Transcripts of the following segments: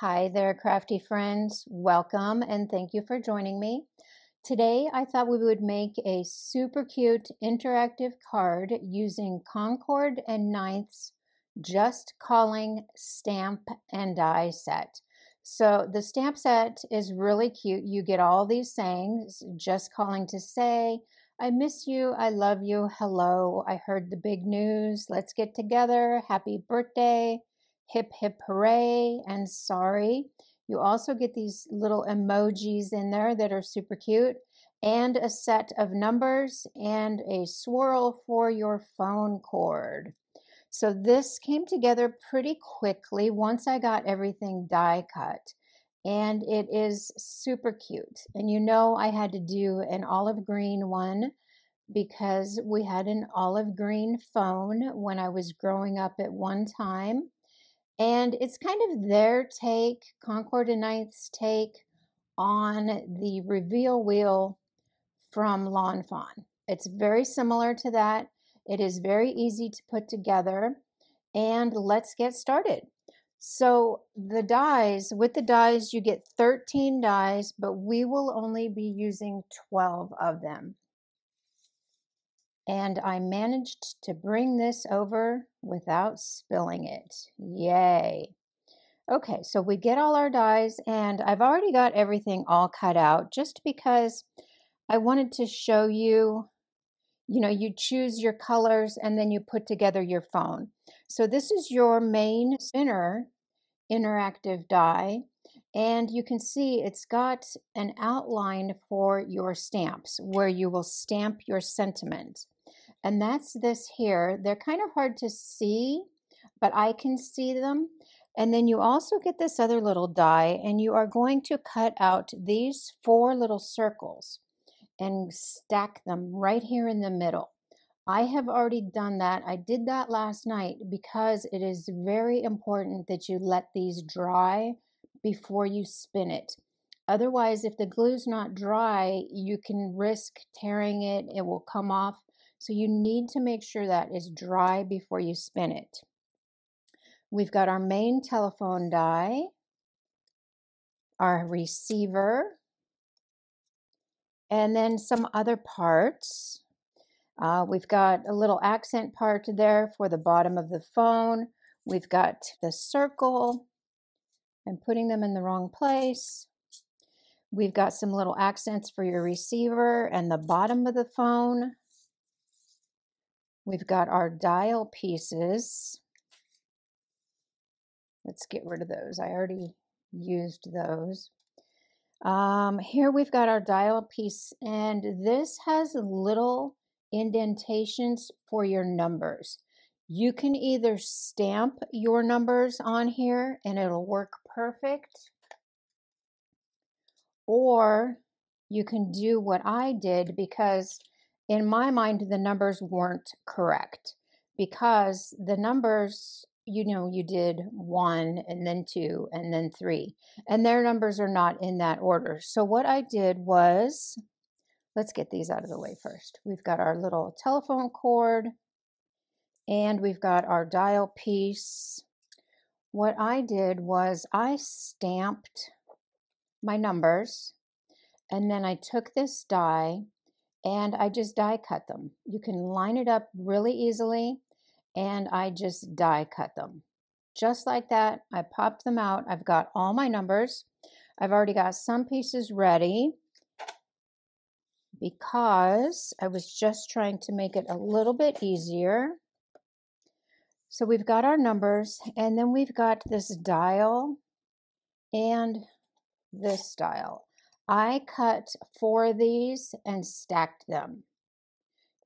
Hi there, crafty friends. Welcome and thank you for joining me. Today, I thought we would make a super cute interactive card using Concord and Ninth's Just Calling stamp and die set. So the stamp set is really cute. You get all these sayings, just calling to say, I miss you, I love you, hello, I heard the big news, let's get together, happy birthday, hip hip hooray, and sorry. You also get these little emojis in there that are super cute, and a set of numbers and a swirl for your phone cord. So this came together pretty quickly once I got everything die cut, and it is super cute. And you know I had to do an olive green one because we had an olive green phone when I was growing up at one time. And it's kind of their take, Concord and Ninth's take on the reveal wheel from Lawn Fawn. It's very similar to that. It is very easy to put together. And let's get started. So with the dies, you get 13 dies, but we will only be using 12 of them. And I managed to bring this over without spilling it. Yay. Okay, so we get all our dies, and I've already got everything all cut out just because I wanted to show you, you choose your colors and then you put together your phone. So this is your main spinner interactive die, and you can see it's got an outline for your stamps where you will stamp your sentiment. And that's this here. They're kind of hard to see, but I can see them. And then you also get this other little die, and you are going to cut out these 4 little circles and stack them right here in the middle. I have already done that. I did that last night because it is very important that you let these dry before you spin it. Otherwise, if the glue's not dry, you can risk tearing it. It will come off. So you need to make sure that is dry before you spin it. We've got our main telephone die, our receiver, and then some other parts. We've got a little accent part there for the bottom of the phone. We've got the circle. I'm putting them in the wrong place. We've got some little accents for your receiver and the bottom of the phone. We've got our dial pieces. Let's get rid of those. I already used those. Here we've got our dial piece, and this has little indentations for your numbers. You can either stamp your numbers on here and it'll work perfect, or you can do what I did, because in my mind the numbers weren't correct, because the numbers, you did 1 and then 2 and then 3, and their numbers are not in that order. So what I did was, let's get these out of the way first. We've got our little telephone cord, and we've got our dial piece. What I did was I stamped my numbers, and then I took this die and I just die cut them. You can line it up really easily, and I just die cut them. Just like that, I popped them out. I've got all my numbers. I've already got some pieces ready because I was just trying to make it a little bit easier. So we've got our numbers, and then we've got this dial and this dial. I cut 4 of these and stacked them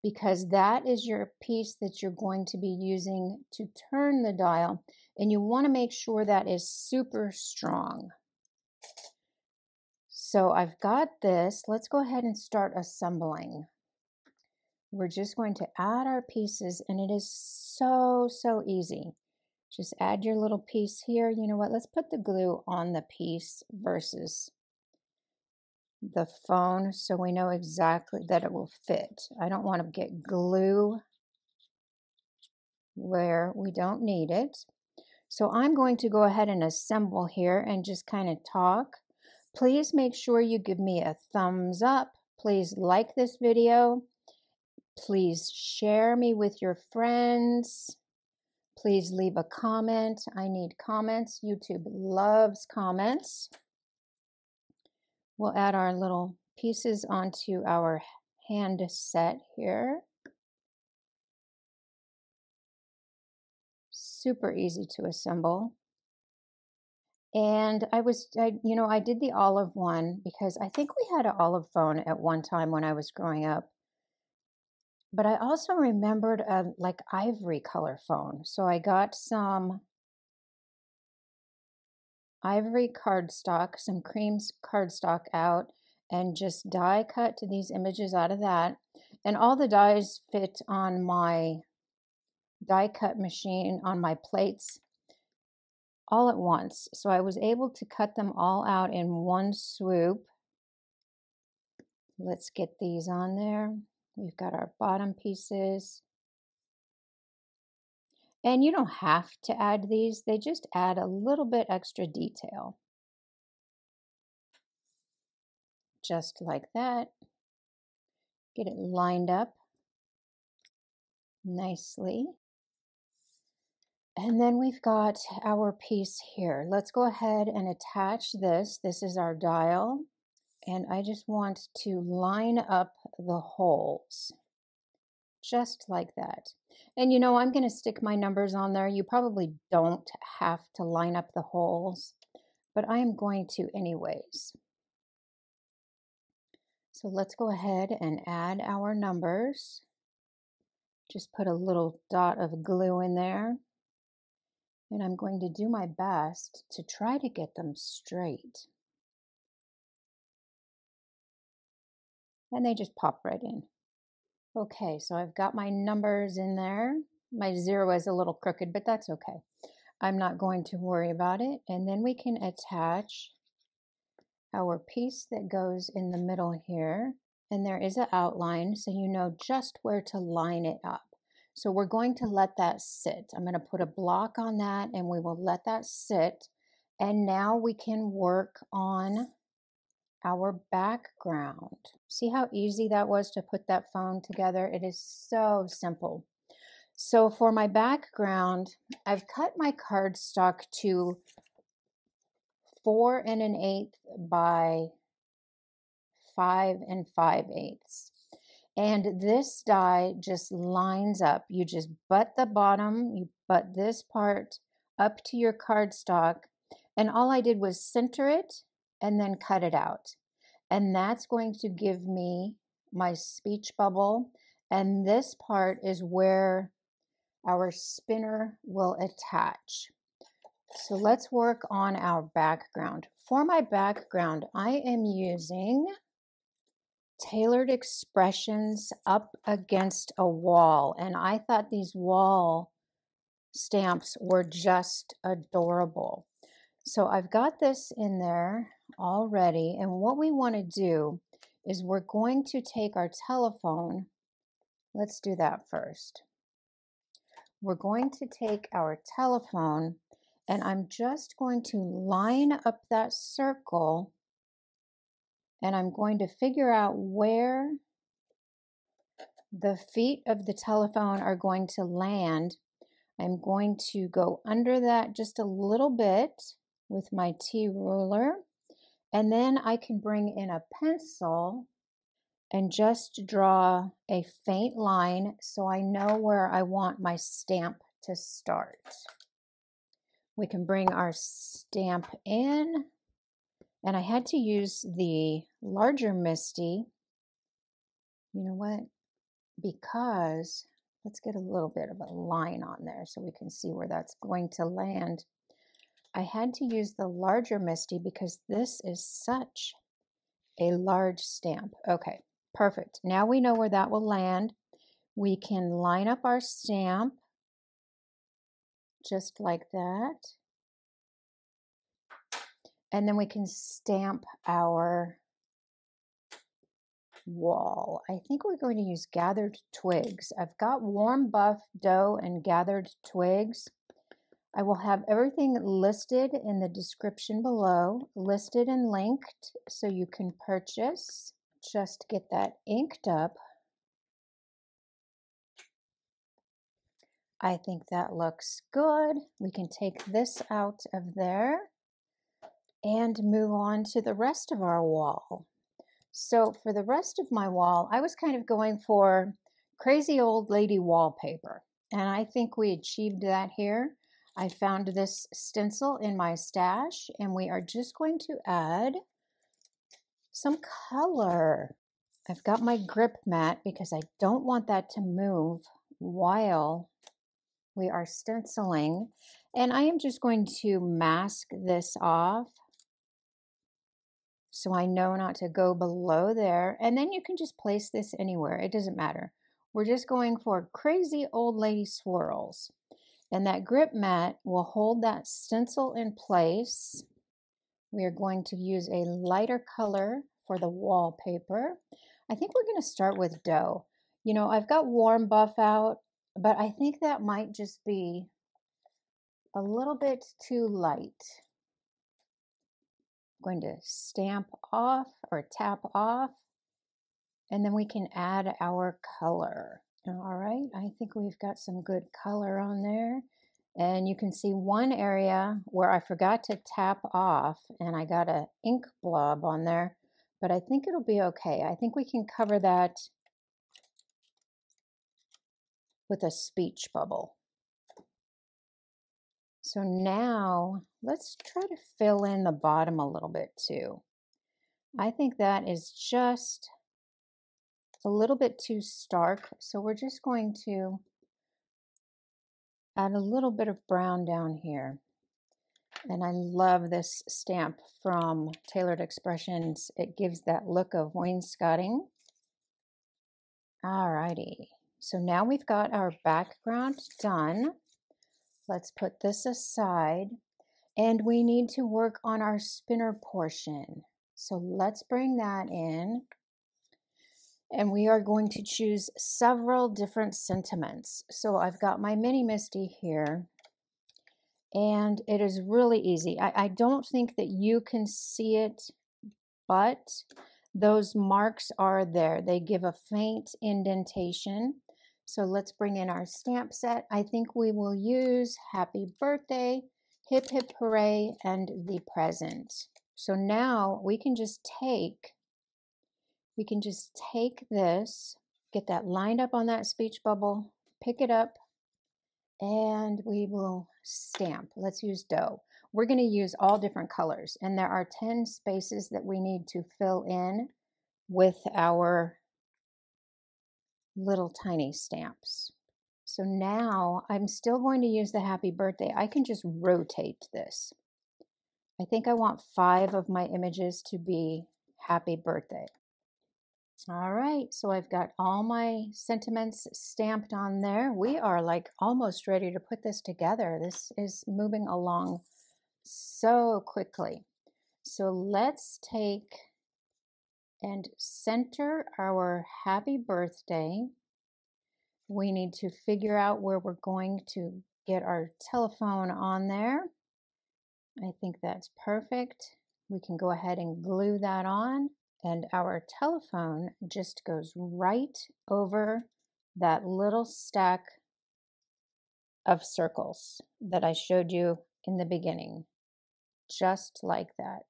because that is your piece that you're going to be using to turn the dial, and you want to make sure that is super strong. So I've got this. Let's go ahead and start assembling. We're just going to add our pieces, and it is so easy. Just add your little piece here. You know what? Let's put the glue on the piece versus the phone so we know exactly that it will fit. I don't want to get glue where we don't need it. So I'm going to go ahead and assemble here and just kind of talk. Please make sure you give me a thumbs up. Please like this video. Please share me with your friends. Please leave a comment. I need comments. YouTube loves comments. We'll add our little pieces onto our hand set here. Super easy to assemble. And I did the olive one because I think we had an olive phone at one time when I was growing up. But I also remembered a like ivory color phone. So I got some ivory cardstock, some cream cardstock out, and just die cut these images out of that. And all the dies fit on my die cut machine on my plates all at once. So I was able to cut them all out in one swoop. Let's get these on there. We've got our bottom pieces. And you don't have to add these, they just add a little bit extra detail. Just like that. Get it lined up nicely. And then we've got our piece here. Let's go ahead and attach this. This is our dial. And I just want to line up the holes. Just like that. And I'm going to stick my numbers on there. You probably don't have to line up the holes, but I am going to anyways. So let's go ahead and add our numbers. Just put a little dot of glue in there. And I'm going to do my best to try to get them straight. And they just pop right in. Okay, so I've got my numbers in there. My 0 is a little crooked, but that's okay. I'm not going to worry about it. And then we can attach our piece that goes in the middle here. And there is an outline, so you know just where to line it up. So we're going to let that sit. I'm going to put a block on that and we will let that sit. And now we can work on our background. See how easy that was to put that phone together? It is so simple. So for my background, I've cut my cardstock to 4 1/8 by 5 5/8. And this die just lines up. You just butt the bottom, you butt this part up to your cardstock, and all I did was center it and then cut it out. And that's going to give me my speech bubble. And this part is where our spinner will attach. So let's work on our background. For my background, I am using Tailored Expressions Up Against a Wall. And I thought these wall stamps were just adorable. So I've got this in there already. And what we want to do is we're going to take our telephone. Let's do that first. We're going to take our telephone and I'm just going to line up that circle and I'm going to figure out where the feet of the telephone are going to land. I'm going to go under that just a little bit with my T ruler, and then I can bring in a pencil and just draw a faint line so I know where I want my stamp to start. We can bring our stamp in, and I had to use the larger Misty. You know what? Because let's get a little bit of a line on there so we can see where that's going to land. I had to use the larger Misty because this is such a large stamp. Okay, perfect. Now we know where that will land. We can line up our stamp just like that. And then we can stamp our wall. I think we're going to use gathered twigs. I've got warm buff dough and gathered twigs. I will have everything listed in the description below, listed and linked so you can purchase. Just get that inked up. I think that looks good. We can take this out of there and move on to the rest of our wall. So for the rest of my wall, I was kind of going for crazy old lady wallpaper, and I think we achieved that here. I found this stencil in my stash, and we are just going to add some color. I've got my grip mat because I don't want that to move while we are stenciling, and I am just going to mask this off so I know not to go below there. And then you can just place this anywhere. It doesn't matter. We're just going for crazy old lady swirls. And that grip mat will hold that stencil in place. We are going to use a lighter color for the wallpaper. I think we're going to start with dough. You know, I've got warm buff out, but I think that might just be a little bit too light. Going to stamp off or tap off, and then we can add our color. All right, I think we've got some good color on there, and you can see one area where I forgot to tap off and I got an ink blob on there, but I think it'll be okay. I think we can cover that with a speech bubble. So now let's try to fill in the bottom a little bit too. I think that is just a little bit too stark, so we're just going to add a little bit of brown down here. And I love this stamp from Tailored Expressions. It gives that look of wainscoting. Alrighty, so now we've got our background done. Let's put this aside, and we need to work on our spinner portion. So let's bring that in. And we are going to choose several different sentiments. So I've got my mini Misty here, and it is really easy. I don't think that you can see it, but those marks are there. They give a faint indentation. So let's bring in our stamp set. I think we will use Happy Birthday, Hip Hip Hooray, and the present. So now we can just take this, get that lined up on that speech bubble, pick it up, and we will stamp. Let's use dough. We're going to use all different colors, and there are 10 spaces that we need to fill in with our little tiny stamps. So now I'm still going to use the happy birthday. I can just rotate this. I think I want 5 of my images to be happy birthday. All right, so I've got all my sentiments stamped on there. We are like almost ready to put this together. This is moving along so quickly. So let's take and center our happy birthday. We need to figure out where we're going to get our telephone on there. I think that's perfect. We can go ahead and glue that on. And our telephone just goes right over that little stack of circles that I showed you in the beginning, just like that.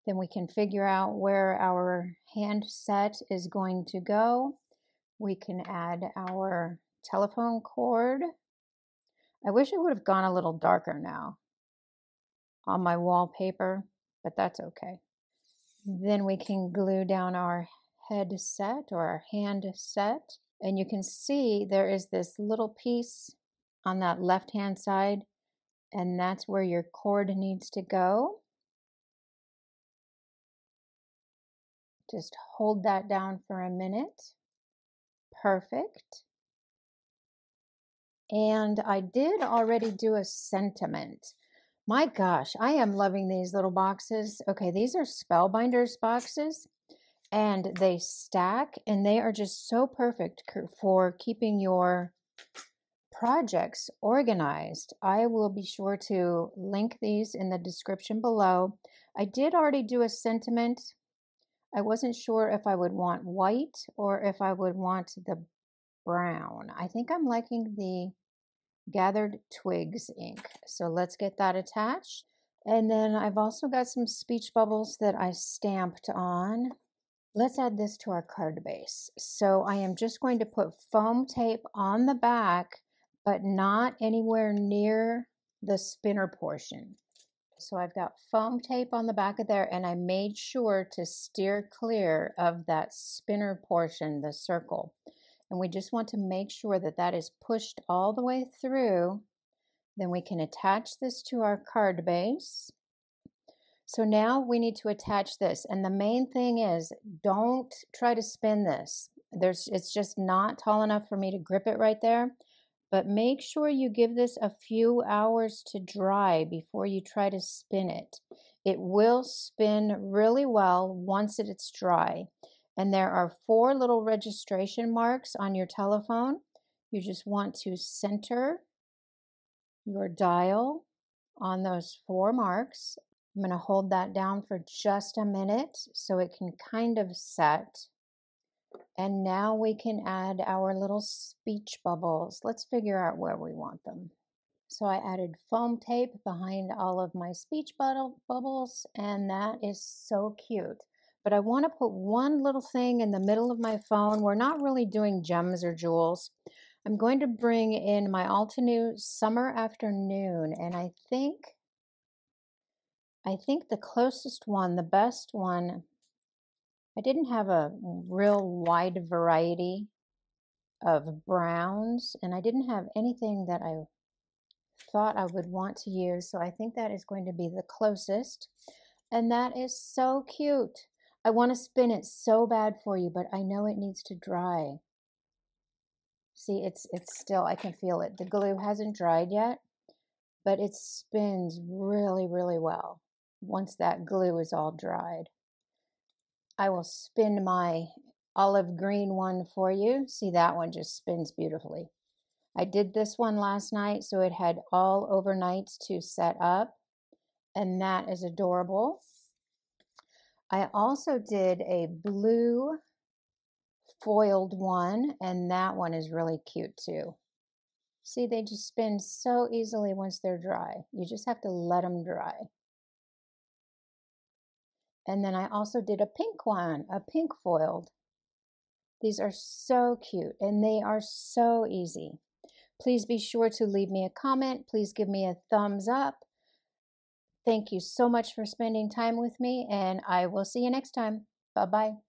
Then we can figure out where our hand set is going to go. We can add our telephone cord. I wish it would have gone a little darker now on my wallpaper, but that's okay. Then we can glue down our head set or our hand set. And you can see there is this little piece on that left-hand side, and that's where your cord needs to go. Just hold that down for a minute. Perfect. And I did already do a sentiment. My gosh, I am loving these little boxes. Okay, these are Spellbinders boxes. and they stack, and they are just so perfect for keeping your projects organized. I will be sure to link these in the description below. I did already do a sentiment. I wasn't sure if I would want white or if I would want the brown. I think I'm liking the Gathered Twigs ink. So let's get that attached. And then I've also got some speech bubbles that I stamped on. Let's add this to our card base. So I am just going to put foam tape on the back, but not anywhere near the spinner portion. So I've got foam tape on the back of there, and I made sure to steer clear of that spinner portion, the circle. And we just want to make sure that that is pushed all the way through. Then we can attach this to our card base. So now we need to attach this. And the main thing is, don't try to spin this. It's just not tall enough for me to grip it right there. But make sure you give this a few hours to dry before you try to spin it. It will spin really well once it's dry. And there are 4 little registration marks on your telephone. You just want to center your dial on those 4 marks. I'm going to hold that down for just a minute so it can kind of set. And now we can add our little speech bubbles. Let's figure out where we want them. So I added foam tape behind all of my speech bubbles, and that is so cute. But I want to put one little thing in the middle of my phone. We're not really doing gems or jewels. I'm going to bring in my Altenew Summer Afternoon, and I think the closest one, the best one, I didn't have a real wide variety of browns, and I didn't have anything that I thought I would want to use, so I think that is going to be the closest. And that is so cute. I want to spin it so bad for you, but I know it needs to dry. See, it's still, I can feel it. The glue hasn't dried yet, but it spins really, really well once that glue is all dried. I will spin my olive green one for you. See, that one just spins beautifully. I did this one last night, so it had all overnight to set up, and that is adorable. I also did a blue foiled one, and that one is really cute too. See, they just spin so easily once they're dry. You just have to let them dry. And then I also did a pink one, a pink foiled. These are so cute, and they are so easy. Please be sure to leave me a comment. Please give me a thumbs up. Thank you so much for spending time with me, and I will see you next time. Bye-bye.